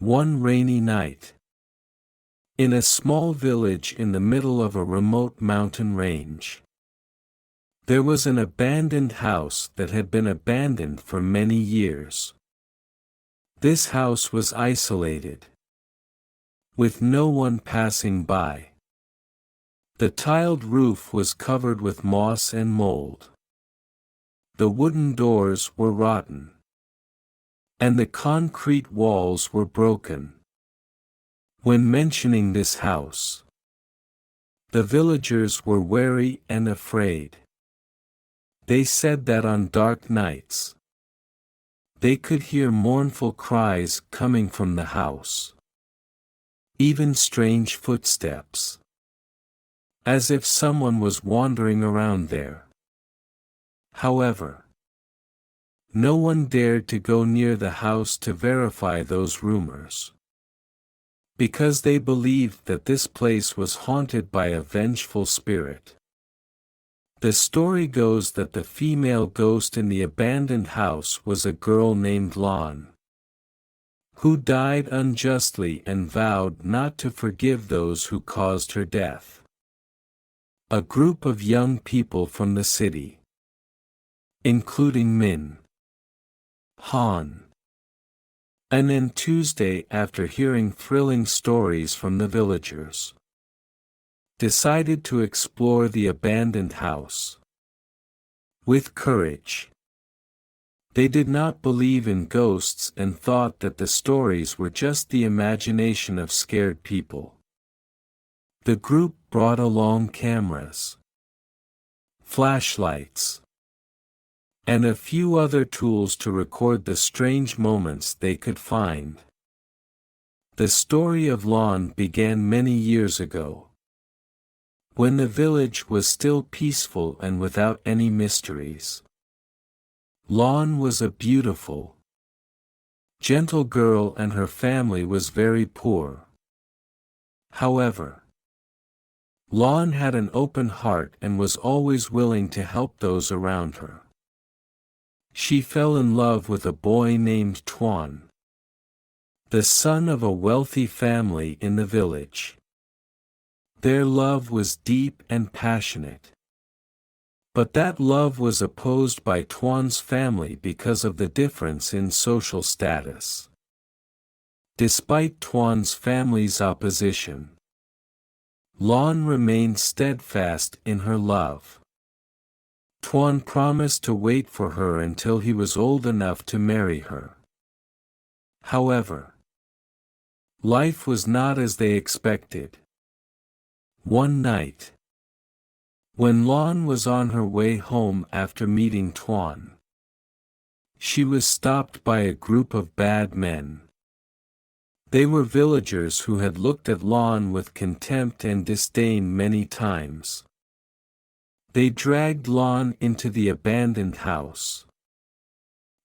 One rainy night, in a small village in the middle of a remote mountain range, there was an abandoned house that had been abandoned for many years. This house was isolated, with no one passing by. The tiled roof was covered with moss and mold. The wooden doors were rotten, and the concrete walls were broken. When mentioning this house, the villagers were wary and afraid. They said that on dark nights, they could hear mournful cries coming from the house. Even strange footsteps, as if someone was wandering around there. However, no one dared to go near the house to verify those rumors, because they believed that this place was haunted by a vengeful spirit. The story goes that the female ghost in the abandoned house was a girl named Lon, who died unjustly and vowed not to forgive those who caused her death. A group of young people from the city, including Min, Han, and then Tuesday, after hearing thrilling stories from the villagers, decided to explore the abandoned house. With courage. They did not believe in ghosts and thought that the stories were just the imagination of scared people. The group brought along cameras, flashlights, and a few other tools to record the strange moments they could find. The story of Lon began many years ago, when the village was still peaceful and without any mysteries. Lon was a beautiful, gentle girl and her family was very poor. However, Lon had an open heart and was always willing to help those around her. She fell in love with a boy named Tuan, the son of a wealthy family in the village. Their love was deep and passionate. But that love was opposed by Tuan's family because of the difference in social status. Despite Tuan's family's opposition, Lon remained steadfast in her love. Tuan promised to wait for her until he was old enough to marry her. However, life was not as they expected. One night, when Lon was on her way home after meeting Tuan, she was stopped by a group of bad men. They were villagers who had looked at Lon with contempt and disdain many times. They dragged Lon into the abandoned house,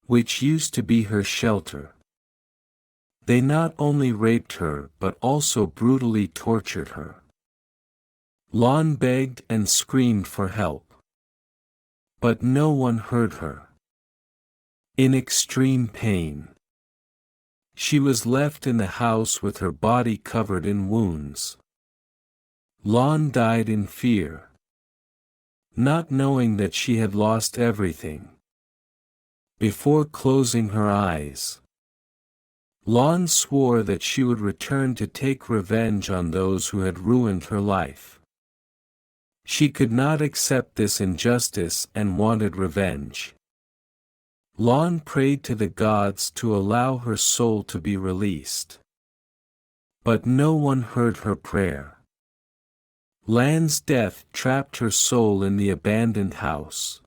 which used to be her shelter. They not only raped her but also brutally tortured her. Lon begged and screamed for help, but no one heard her. In extreme pain, she was left in the house with her body covered in wounds. Lon died in fear, not knowing that she had lost everything. Before closing her eyes, Lon swore that she would return to take revenge on those who had ruined her life. She could not accept this injustice and wanted revenge. Lon prayed to the gods to allow her soul to be released. But no one heard her prayer. Lan's death trapped her soul in the abandoned house,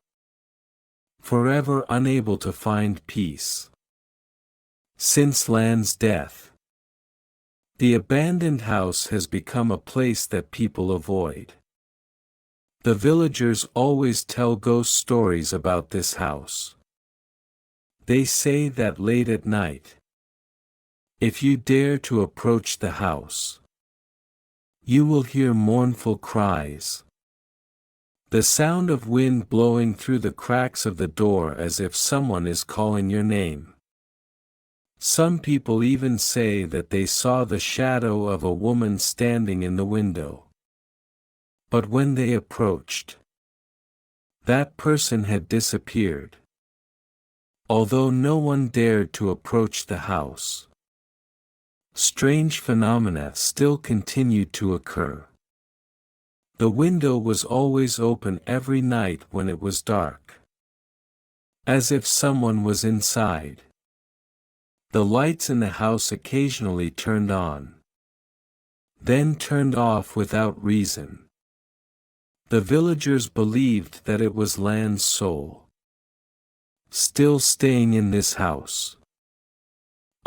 forever unable to find peace. Since Lan's death, the abandoned house has become a place that people avoid. The villagers always tell ghost stories about this house. They say that late at night, if you dare to approach the house, you will hear mournful cries. The sound of wind blowing through the cracks of the door as if someone is calling your name. Some people even say that they saw the shadow of a woman standing in the window. But when they approached, that person had disappeared. Although no one dared to approach the house, strange phenomena still continued to occur. The window was always open every night when it was dark, as if someone was inside. The lights in the house occasionally turned on, then turned off without reason. The villagers believed that it was Lan's soul, still staying in this house,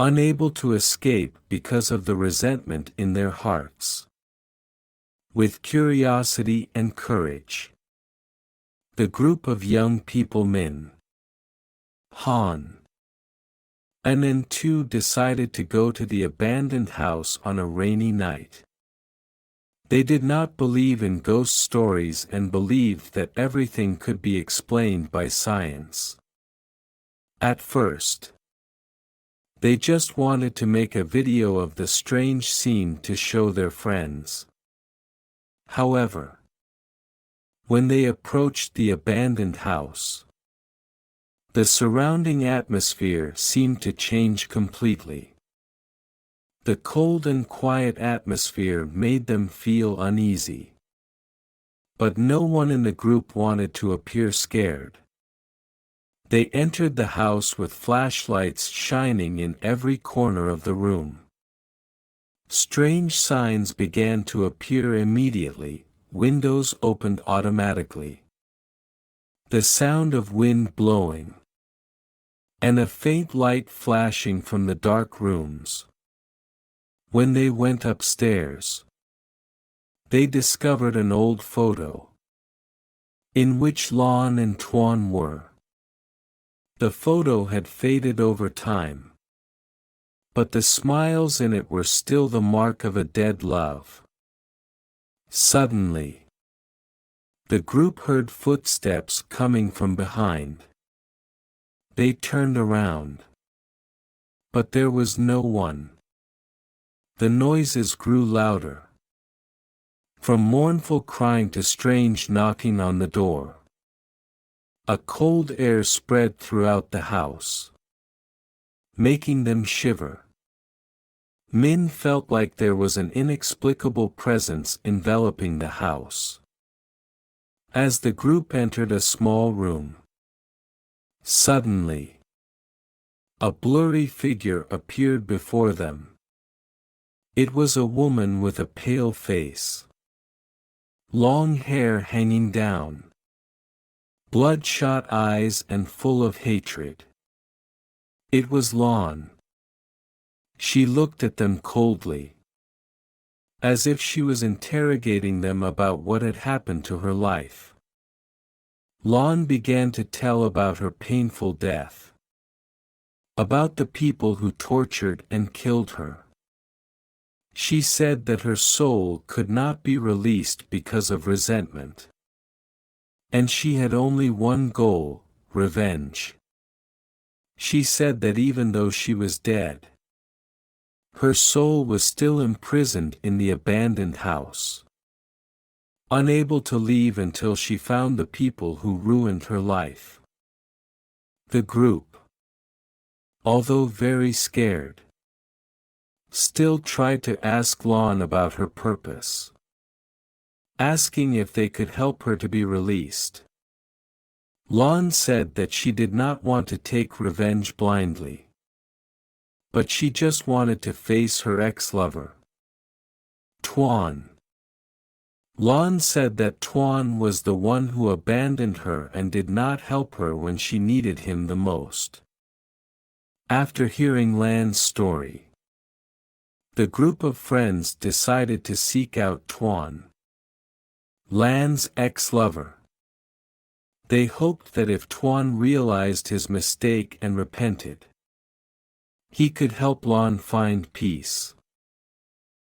unable to escape because of the resentment in their hearts. With curiosity and courage, the group of young people Min, Han, and N2 decided to go to the abandoned house on a rainy night. They did not believe in ghost stories and believed that everything could be explained by science. At first, they just wanted to make a video of the strange scene to show their friends. However, when they approached the abandoned house, the surrounding atmosphere seemed to change completely. The cold and quiet atmosphere made them feel uneasy. But no one in the group wanted to appear scared. They entered the house with flashlights shining in every corner of the room. Strange signs began to appear immediately. Windows opened automatically. The sound of wind blowing, and a faint light flashing from the dark rooms. When they went upstairs, they discovered an old photo, in which Lon and Tuan were. The photo had faded over time, but the smiles in it were still the mark of a dead love. Suddenly, the group heard footsteps coming from behind. They turned around, but there was no one. The noises grew louder, from mournful crying to strange knocking on the door. A cold air spread throughout the house, making them shiver. Min felt like there was an inexplicable presence enveloping the house. As the group entered a small room, suddenly, a blurry figure appeared before them. It was a woman with a pale face, long hair hanging down, bloodshot eyes and full of hatred. It was Lon. She looked at them coldly, as if she was interrogating them about what had happened to her life. Lon began to tell about her painful death, about the people who tortured and killed her. She said that her soul could not be released because of resentment, and she had only one goal: revenge. She said that even though she was dead, her soul was still imprisoned in the abandoned house, unable to leave until she found the people who ruined her life. The group, although very scared, still tried to ask Lon about her purpose, asking if they could help her to be released. Lon said that she did not want to take revenge blindly, but she just wanted to face her ex-lover, Tuan. Lon said that Tuan was the one who abandoned her and did not help her when she needed him the most. After hearing Lan's story, the group of friends decided to seek out Tuan, Lan's ex-lover. They hoped that if Tuan realized his mistake and repented, he could help Lon find peace.